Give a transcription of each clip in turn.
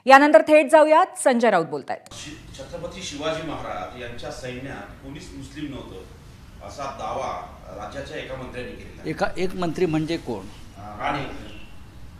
यानंतर थेट जाऊयात, संजय राऊत बोलतायत। छत्रपती शिवाजी महाराज यांच्या सैन्यात कोणीच मुस्लिम नव्हतं असा दावा राज्याच्या एका मंत्र्यांनी केला। एक मंत्री म्हणजे कोण? राणे।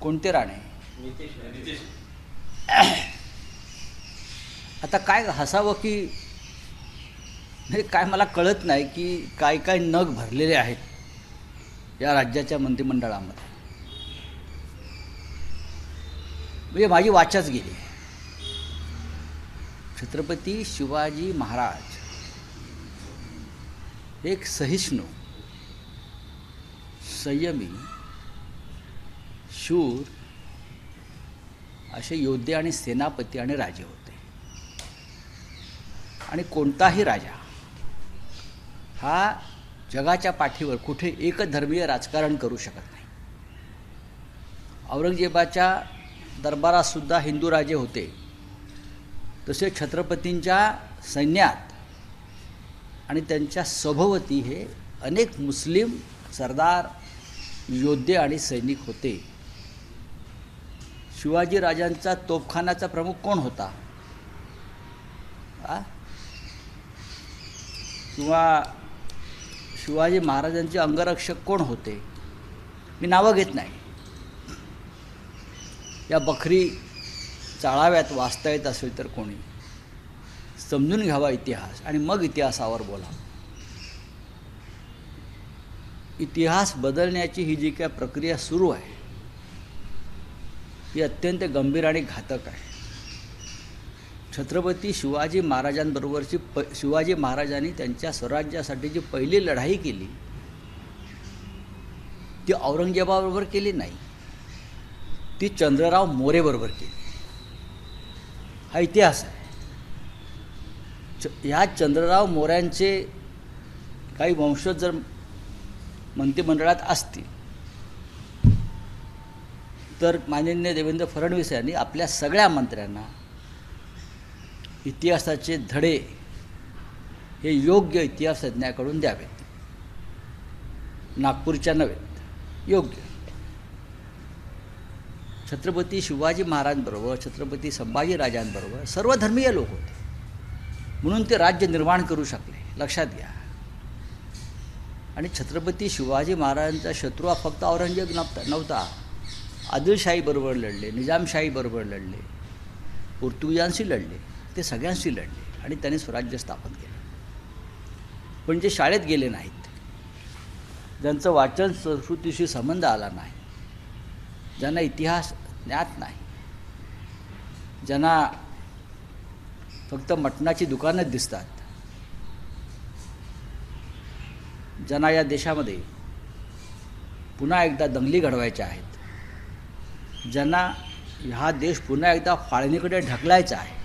कोणते राणे? नितेश। आता काय हसावं की हे काय मला कळत नाही की काय काय नग भरलेले आहेत या राज्याच्या मंत्रिमंडळामध्ये। म्हणजे माझी वाचाच गेली। छत्रपती शिवाजी महाराज एक सहिष्णू, संयमी, शूर असे योद्धे आणि सेनापती आणि राजे होते। आणि कोणताही राजा हा जगाच्या पाठीवर कुठे एकधर्मीय राजकारण करू शकत नाही। औरंगजेबाच्या दरबारातसुद्धा हिंदू राजे होते, तसे छत्रपतींच्या सैन्यात आणि त्यांच्या सभोवती हे अनेक मुस्लिम सरदार, योद्धे आणि सैनिक होते। शिवाजी राजांचा तोफखान्याचा प्रमुख कोण होता? किंवा शिवाजी महाराजांचे अंगरक्षक कोण होते? मी नावं घेत नाही। या बखरी चाळाव्यात वाचता येत असेल तर कोणी समजून घ्यावा इतिहास आणि मग इतिहासावर बोला। इतिहास बदलण्याची ही जी काय प्रक्रिया सुरू आहे ही अत्यंत गंभीर आणि घातक आहे। छत्रपती शिवाजी महाराजांबरोबरची शिवाजी महाराजांनी त्यांच्या स्वराज्यासाठी जी पहिली लढाई केली ती औरंगजेबाबरोबर केली नाही, ती चंद्रराव मोरेबरोबर केली। हा इतिहास आहे। ह्या चंद्रराव मोऱ्यांचे काही वंशज जर मंत्रिमंडळात असतील तर माननीय देवेंद्र फडणवीस यांनी आपल्या सगळ्या मंत्र्यांना इतिहासाचे धडे हे योग्य इतिहासज्ञाकडून द्यावेत, नागपूरच्या नव्हेत, योग्य। छत्रपती शिवाजी महाराजांबरोबर छत्रपती संभाजीराजांबरोबर सर्वधर्मीय लोक होते, म्हणून ते राज्य निर्माण करू शकले, लक्षात घ्या। आणि छत्रपती शिवाजी महाराजांचा शत्रू हा फक्त औरंगजेब नव्हता। आदिलशाहीबरोबर लढले, निजामशाहीबरोबर लढले, पोर्तुगीजांशी लढले, ते सगळ्यांशी लढले आणि त्यांनी स्वराज्य स्थापन केलं। पण जे शाळेत गेले नाहीत, ज्यांचं वाचन संस्कृतीशी संबंध आला नाही, ज्यांना इतिहास ज्ञात नाही, ज्यांना फक्त मटणाची दुकानं दिसतात, ज्यांना या देशामध्ये पुन्हा एकदा दंगली घडवायच्या आहेत, ज्यांना हा देश पुन्हा एकदा फाळणीकडे ढकलायचा आहे,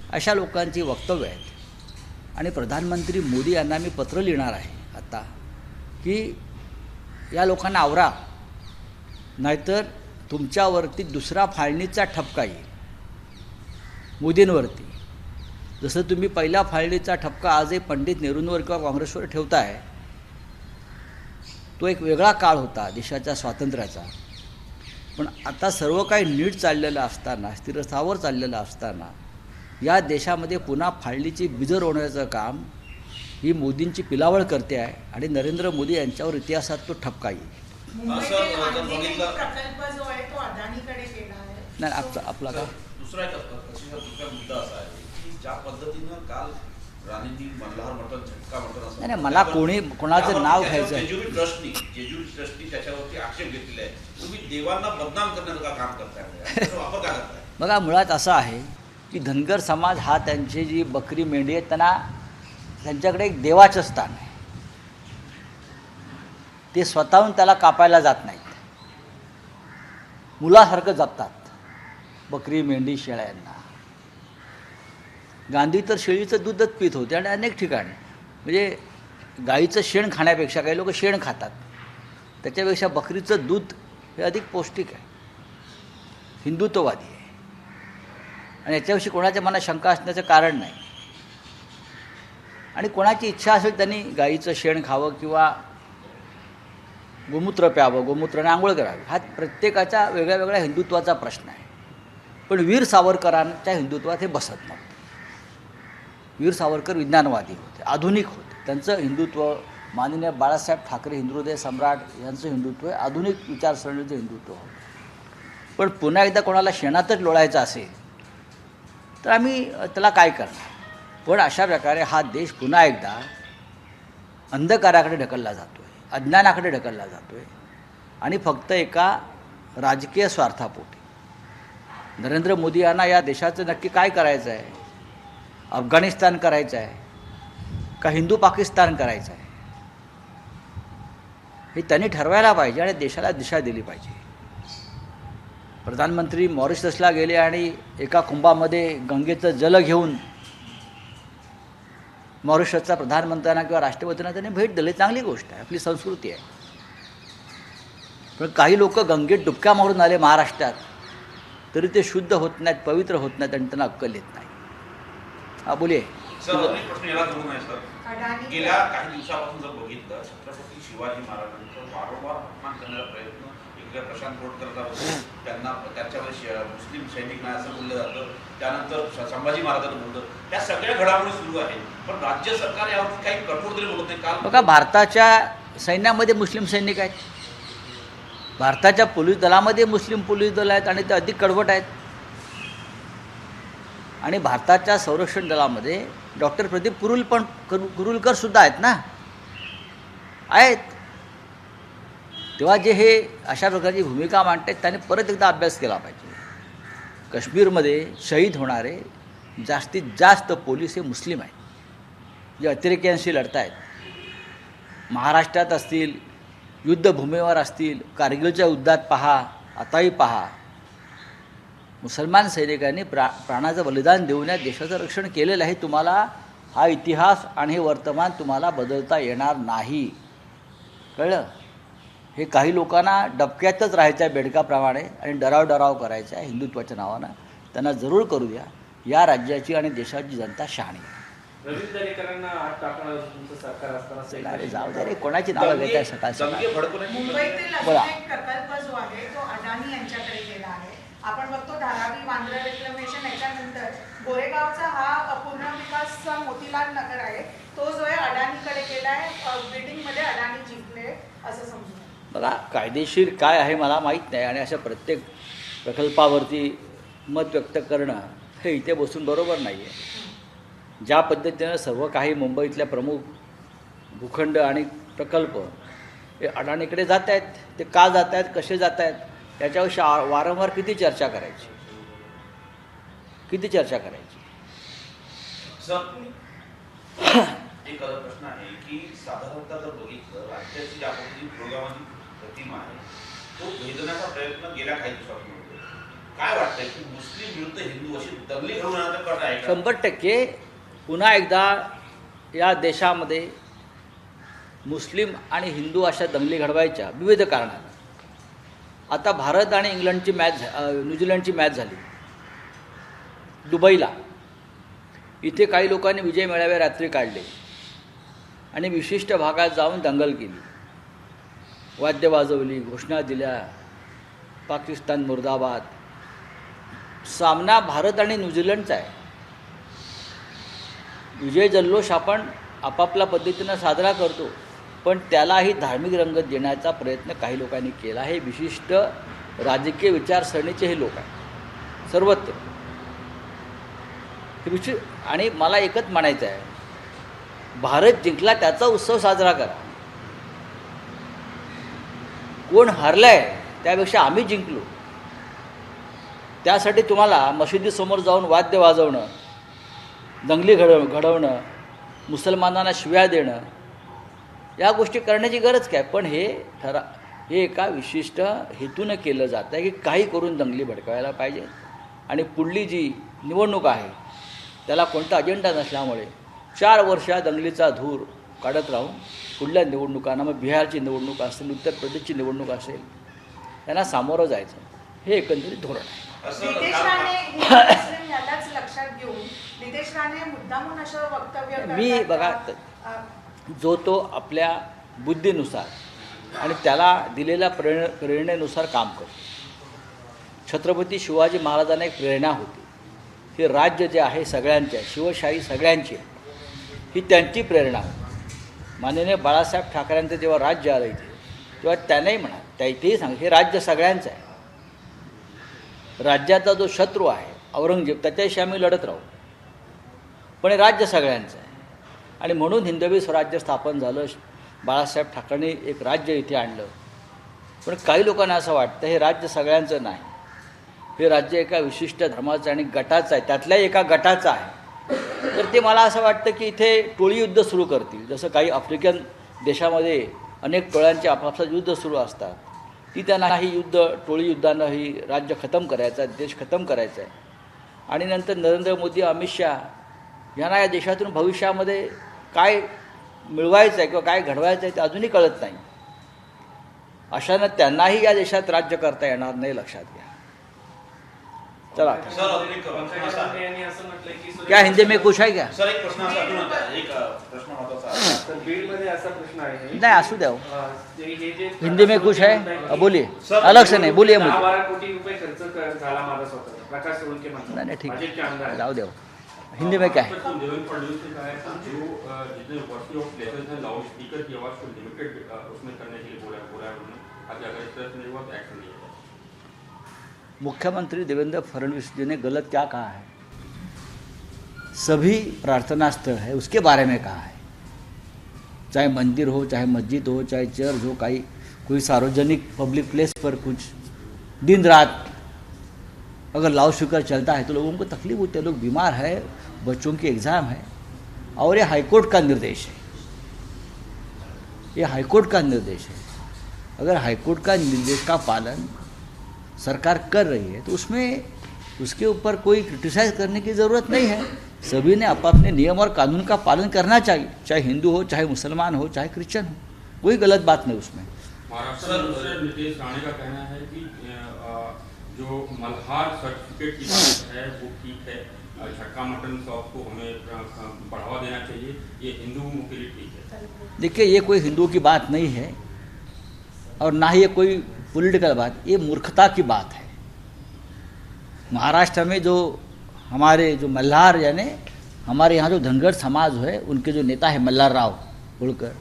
अशा लोकांची वक्तव्य आहेत। आणि प्रधानमंत्री मोदी यांना मी पत्र लिहिणार आहे आता की या लोकांना आवरा, नाहीतर तुमच्यावरती दुसरा फाळणीचा ठपका येईल मोदींवरती। जसं तुम्ही पहिल्या फाळणीचा ठपका आजही पंडित नेहरूंवर किंवा काँग्रेसवर ठेवताय, तो एक वेगळा काळ होता देशाच्या स्वातंत्र्याचा। पण आता सर्व काही नीट चाललेलं असताना, स्थिरस्थावर चाललेलं असताना या देशामध्ये पुन्हा फाळणीची बीजं रोवण्याचं काम ही मोदींची पिलावळ करते आहे आणि नरेंद्र मोदी यांच्यावर इतिहासात तो ठपका येईल। नाही आपला का दुसरा मुद्दा असा आहे की ज्या पद्धतीनं काल राणीजी मल्हार मटन, झटका मटन असं नाही, मला कोणाचं नाव घ्यायचं आहे? जेजुरी ट्रस्टनी त्याच्यावरती आक्षेप घेतलेला आहे। तुम्ही देवांना बदनाम करण्याचं का काम करताय, वापर का करताय? बघा, मुळात असं आहे की धनगर समाज हा त्यांची जी बकरी मेंढी आहे त्यांच्याकडे एक देवाचं स्थान आहे। ते स्वतःहून त्याला कापायला जात नाहीत, मुलासारखं जपतात बकरी, मेंढी, शेळ्यांना। गांधी तर शेळीचं दूधच पित होते आणि अनेक ठिकाणी म्हणजे गाईचं शेण खाण्यापेक्षा काही लोक शेण खातात, त्याच्यापेक्षा बकरीचं दूध हे अधिक पौष्टिक आहे, हिंदुत्ववादी आहे आणि याच्याविषयी कोणाच्या मनात शंका असण्याचं कारण नाही। आणि कोणाची इच्छा असेल त्यांनी गाईचं शेण खावं किंवा गोमूत्र प्यावं, गोमूत्राने आंघोळ करावी, हा प्रत्येकाचा वेगळ्या वेगळ्या हिंदुत्वाचा प्रश्न आहे। पण वीर सावरकरांच्या हिंदुत्वात हे बसत नव्हतं. वीर सावरकर विज्ञानवादी होते, आधुनिक होते. त्यांचं हिंदुत्व माननीय बाळासाहेब ठाकरे हिंदुहृदय सम्राट यांचं हिंदुत्व हे आधुनिक विचारसरणीचं हिंदुत्व होतं. पण पुन्हा एकदा कोणाला शेणातच लोळायचं असेल तर आम्ही त्याला काय करणार. पण अशा प्रकारे हा देश पुन्हा एकदा अंधकाराकडे ढकलला जातो आहे, अज्ञानाकडे ढकलला जातो आहे आणि फक्त एका राजकीय स्वार्थापोटी. नरेंद्र मोदी यांना या देशाचं नक्की काय करायचं आहे? अफगाणिस्तान करायचं आहे का हिंदू पाकिस्तान करायचं आहे? हे त्यांनी ठरवायला पाहिजे आणि देशाला दिशा दिली पाहिजे. प्रधानमंत्री मॉरिशसला गेले आणि एका कुंभामध्ये गंगेचं जल घेऊन मॉरिशसचा प्रधानमंत्र्यांना किंवा राष्ट्रपतींना त्यांनी भेट दिली, चांगली गोष्ट आहे, आपली संस्कृती आहे. पण काही लोक गंगेत डुबक्या मारून आले महाराष्ट्रात तरी ते शुद्ध होत नाहीत, पवित्र होत नाहीत आणि त्यांना अक्कल येत नाही. हा बोलिये. सर, अनेक प्रश्न याला धरून आहे सर. गेल्या काही दिवसापासून जर बघितलं, छत्रपती शिवाजी महाराजांचं वारंवार अपमान करण्याचा प्रयत्न इकडे प्रशांत रोडकर करतात. त्यांना त्यांच्यावर मुस्लिम सैनिक नाही असं बोललं जातं. त्यानंतर संभाजी महाराजांना बोलतं. त्या सगळ्या घडामोडी सुरू आहेत. पण राज्य सरकार यावरती काही कठोर तरी बोलत नाही. काल बघा, भारताच्या सैन्यामध्ये मुस्लिम सैनिक आहेत, भारताच्या पोलीस दलामध्ये मुस्लिम पोलीस दल आहेत आणि ते अधिक कडवट आहेत. आणि भारताच्या संरक्षण दलामध्ये डॉक्टर प्रदीप कुरुलकरसुद्धा आहेत ना, आहेत. तेव्हा जे हे अशा प्रकारची भूमिका मांडतात त्यांनी परत एकदा अभ्यास केला पाहिजे. काश्मीरमध्ये शहीद होणारे जास्तीत जास्त पोलीस हे मुस्लिम आहेत, जे अतिरेक्यांशी लढत आहेत. महाराष्ट्रात असतील, युद्धभूमीवर असतील, कारगिलच्या युद्धात पहा, आताही पहा, मुसलमान सैनिकांनी प्राणाचं बलिदान देऊन या देशाचं रक्षण केलेलं आहे. तुम्हाला हा इतिहास आणि हे वर्तमान तुम्हाला बदलता येणार नाही, कळलं? हे काही लोकांना डबक्यातच राहायचं आहे बेडकाप्रमाणे आणि डराव करायचं आहे हिंदुत्वाच्या नावानं. त्यांना जरूर करू द्या. या राज्याची आणि देशाची जनता शहाणी आहे. अरे जाऊ दे रे, कोणाची नावं घेत आहे सकाळ सकाळ. मुंबईतील बोला. एक प्रकल्प जो आहे तो अडाणी यांच्याकडे गेला आहे. आपण बघतो धारावी वांद्रा रिक्लेमेशन याच्यानंतर गोरेगावचा हा पुनर्विकासचा मोतीलाल नगर आहे, तो जो आहे अडाणीकडे गेला आहे. बिल्डिंगमध्ये अडाणी जिंकले असं समजून. बघा, कायदेशीर काय आहे मला माहीत नाही आणि अशा प्रत्येक प्रकल्पावरती मत व्यक्त करणं हे इथे बसून बरोबर नाही आहे. ज्या पद्धतीनं सर्व काही मुंबईतल्या प्रमुख भूखंड आणि प्रकल्प हे अडाणीकडे जात आहेत, ते का जात आहेत, कसे जात आहेत, याच्याविषयी वारंवार किती चर्चा करायची. सर, एक प्रश्न आहे की साधारणतः जर बघितलं, राज्याची ज्या पद्धतीची प्रोग्रामाची प्रतिमा आहे तो भेदण्याचा प्रयत्न गेल्या काही दिवसांपासून होतो. काय वाटतंय की मुस्लिम विरुद्ध हिंदू अशी दंगली घडवून आणण्याचा कट आहे का? 100% पुन्हा एकदा या देशामध्ये मुस्लिम आणि हिंदू अशा दंगली घडवायच्या विविध कारणानं. आता भारत आणि इंग्लंडची मॅच, न्यूझीलंडची मॅच झाली दुबईला. इथे काही लोकांनी विजय मेळावे रात्री काढले आणि विशिष्ट भागात जाऊन दंगल केली, वाद्य वाजवली, घोषणा दिल्या, पाकिस्तान मुर्दाबाद. सामना भारत आणि न्यूझीलंडचा आहे. विजय जल्लोष आपण आपापल्या पद्धतीनं साजरा करतो, पण त्यालाही धार्मिक रंगत देण्याचा प्रयत्न काही लोकांनी केला. हे विशिष्ट राजकीय विचारसरणीचे हे लोक आहेत सर्वत्र. हे आणि मला एकच म्हणायचं आहे, भारत जिंकला त्याचा उत्सव साजरा करा. कोण हरलाय त्यापेक्षा आम्ही जिंकलो, त्यासाठी तुम्हाला मशिदीसमोर जाऊन वाद्य वाजवणं, दंगली घडवणं, मुसलमानांना शिव्या देणं, या गोष्टी करण्याची गरज काय? पण हे एका विशिष्ट हेतूनं केलं जातं आहे की काही करून दंगली भडकावायला पाहिजे. आणि पुढली जी निवडणूक आहे त्याला कोणता अजेंडा नसल्यामुळे 4 वर्ष दंगलीचा धूर काढत राहून पुढल्या निवडणुकांना, मग बिहारची निवडणूक असेल, उत्तर प्रदेशची निवडणूक असेल, त्यांना सामोरं जायचं, हे एकंदरीत धोरण आहे. नितेश राणे यालाच लक्षात घेऊन नितेश राणे मुद्दामून असं वक्तव्य करतात. मी बघा, जो तो आपल्या बुद्धीनुसार आणि त्याला दिलेल्या प्रेरणेनुसार काम करतो. छत्रपती शिवाजी महाराजांना एक प्रेरणा होती. हे राज्य जे आहे सगळ्यांचे आहे, शिवशाही सगळ्यांची आहे, ही त्यांची प्रेरणा होती. माननीय बाळासाहेब ठाकरेंचं जेव्हा राज्य आलं इथे, तेव्हा त्यांनाही म्हणा, त्या इथेही सांग, हे राज्य सगळ्यांचं आहे. राज्याचा जो शत्रू आहे औरंगजेब, त्याच्याशी आम्ही लढत राहू, पण हे राज्य सगळ्यांचं आहे. आणि म्हणून हिंदवी स्वराज्य स्थापन झालं. बाळासाहेब ठाकरेंनी एक राज्य इथे आणलं. पण काही लोकांना असं वाटतं हे राज्य सगळ्यांचं नाही, हे राज्य एका विशिष्ट धर्माचं आणि गटाचं आहे, त्यातल्याही एका गटाचं आहे. तर ते मला असं वाटतं की इथे टोळीयुद्ध सुरू करतील. जसं काही आफ्रिकन देशामध्ये अनेक टोळ्यांचे आपापसात युद्ध सुरू असतात, ती त्यांना ही युद्ध टोळीयुद्धानं ही राज्य खतम करायचं आहे, देश खतम करायचा आहे. आणि नंतर नरेंद्र मोदी, अमित शाह यांना या देशातून भविष्यामध्ये काय मिळवायचं आहे किंवा काय घडवायचं आहे ते अजूनही कळत नाही. अशानं त्यांनाही या देशात राज्य करता येणार नाही, लक्षात घ्या. चला, सर अजून एक प्रश्न असा आहे. यांनी असं म्हटलंय की क्या हिंदी में कुछ है क्या? सर एक प्रश्न असा अजून होता. एक प्रश्न महत्वाचा आहे. तर बीडमध्ये असा प्रश्न आहे नहीं आंसू दो. हे जे हिंदी में कुछ है? बोलिए, अलग से नहीं, बोलिए मुझे. 12 कोटी रुपये खर्च झाला माझा स्वतःचा. प्रकाश सोळंके म्हणतात. नहीं ठीक भाजपचे आमदार है, आहेत. जाओ दो. हिंदी में क्या है? देवेंद्र फडणवीस ने कहा है कि जो जितने यूनिवर्सिटी ऑफ प्लेसेस हैं लाउड स्पीकर की आवाज़ को लिमिटेड उसमें करने के लिए बोला है उन्होंने. अभी अगर इस तरह से नहीं हुआ तो एक्शन लिया जाएगा. मुख्यमंत्री देवेंद्र फडणवीस जी ने गलत क्या कहा है? सभी प्रार्थना स्थल है उसके बारे में कहा है, चाहे मंदिर हो, चाहे मस्जिद हो, चाहे चर्च हो, कोई सार्वजनिक पब्लिक प्लेस पर कुछ दिन रात अगर लाउड स्पीकर चलता है तो लोगों को तकलीफ होती है, लोग बीमार है, बच्चों की एग्ज़ाम है. और ये हाईकोर्ट का निर्देश है, ये हाईकोर्ट का निर्देश है. अगर हाईकोर्ट का निर्देश का पालन सरकार कर रही है तो उसमें उसके ऊपर कोई क्रिटिसाइज़ करने की ज़रूरत नहीं है. सभी ने अपने नियम और कानून का पालन करना चाहिए, चाहे हिंदू हो, चाहे मुसलमान हो, चाहे क्रिश्चियन हो. कोई गलत बात नहीं उसमें. महाराष्ट्र मिनिस्टर नितेश राणे का कहना है कि जो मल्हार सर्टिफिकेट की बात है वो ठीक है, झटका मटन शॉप को हमें बढ़ावा देना चाहिए, ये हिंदुओं के लिए ठीक है. देखिए, ये कोई हिंदुओं की बात नहीं है और ना ही ये कोई पॉलिटिकल बात, ये मूर्खता की बात है. महाराष्ट्र में जो हमारे जो मल्हार यानी हमारे यहाँ जो धनगर समाज है, उनके जो नेता है मल्हार राव होलकर,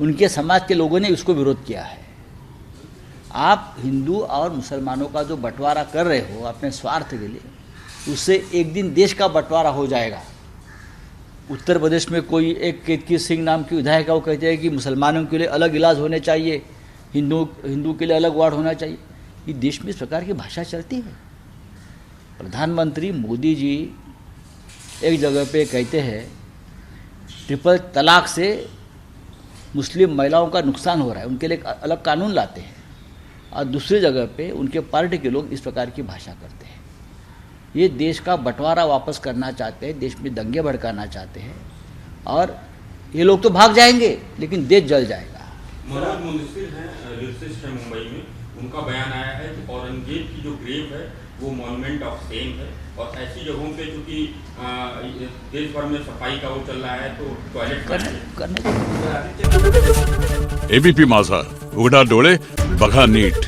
उनके समाज के लोगों ने इसको विरोध किया है. आप हिंदू और मुसलमानों का जो बंटवारा कर रहे हो अपने स्वार्थ के लिए, उससे एक दिन देश का बंटवारा हो जाएगा. उत्तर प्रदेश में कोई एक केतकी सिंह नाम की विधायक है, वो कहते हैं कि मुसलमानों के लिए अलग इलाज होने चाहिए, हिंदू के लिए अलग वार्ड होना चाहिए. ये देश में इस प्रकार की भाषा चलती है. प्रधानमंत्री मोदी जी एक जगह पे कहते हैं ट्रिपल तलाक से मुस्लिम महिलाओं का नुकसान हो रहा है, उनके लिए एक अलग कानून लाते हैं, और दूसरी जगह पे उनके पार्टी के लोग इस प्रकार की भाषा करते हैं. ये देश का बंटवारा वापस करना चाहते हैं, देश में दंगे भड़काना चाहते हैं, और ये लोग तो भाग जाएंगे लेकिन देश जल जाएगा. मनोज मुंसिर हैं, लिरिसिस्ट हैं मुंबई में, उनका बयान आया है कि औरंगजेब की जो ग्रेव है वो मॉन्यूमेंट ऑफ सेम है, और ऐसी जगहों पे चूँकि देश भर में सफाई का वो चल रहा है तो टॉयलेट करने आदित्य एबीपी माझा, उघडा डोळे बघा नीट.